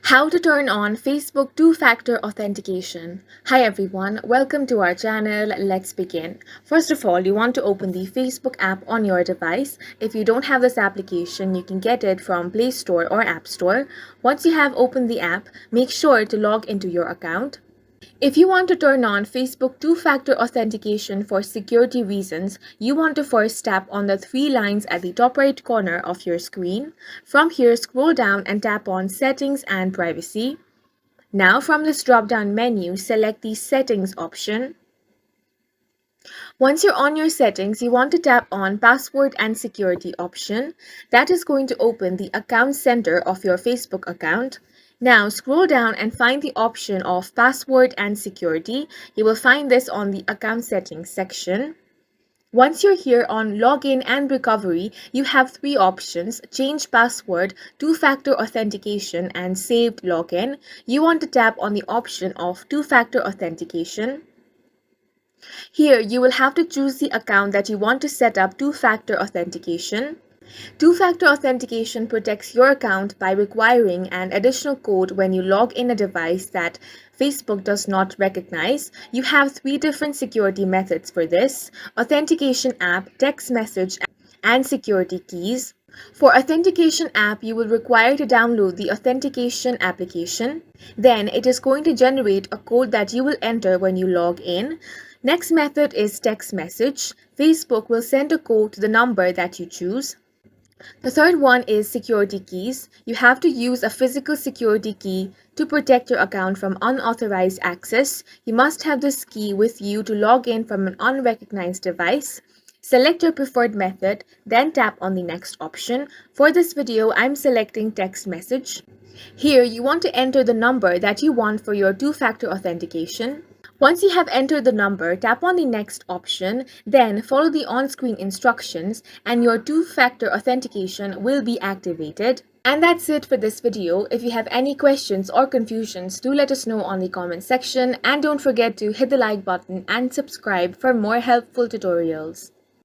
How to turn on Facebook two-factor authentication. Hi everyone, welcome to our channel. Let's begin. First of all, you want to open the Facebook app on your device. If you don't have this application, you can get it from Play Store or App Store. Once you have opened the app, make sure to log into your account. If you want to turn on Facebook two-factor authentication for security reasons, you want to first tap on the three lines at the top right corner of your screen. From here, scroll down and tap on Settings and Privacy. Now from this drop-down menu, select the Settings option. Once you're on your settings, you want to tap on Password and Security option. That is going to open the Account Center of your Facebook account. Now scroll down and find the option of Password and Security. You will find this on the Account Settings section. Once you're here on Login and Recovery, you have three options: Change Password, Two-Factor Authentication, and Saved Login. You want to tap on the option of Two-Factor Authentication. Here, you will have to choose the account that you want to set up two-factor authentication. Two-factor authentication protects your account by requiring an additional code when you log in a device that Facebook does not recognize. You have three different security methods for this: authentication app, text message, and security keys. For authentication app, you will require to download the authentication application. Then it is going to generate a code that you will enter when you log in. Next method is text message. Facebook will send a code to the number that you choose. The third one is security keys. You have to use a physical security key to protect your account from unauthorized access. You must have this key with you to log in from an unrecognized device. Select your preferred method, then tap on the next option. For this video, I'm selecting text message. Here, you want to enter the number that you want for your two-factor authentication. Once you have entered the number, tap on the next option, then follow the on-screen instructions and your two-factor authentication will be activated. And that's it for this video. If you have any questions or confusions, do let us know on the comment section, and don't forget to hit the like button and subscribe for more helpful tutorials.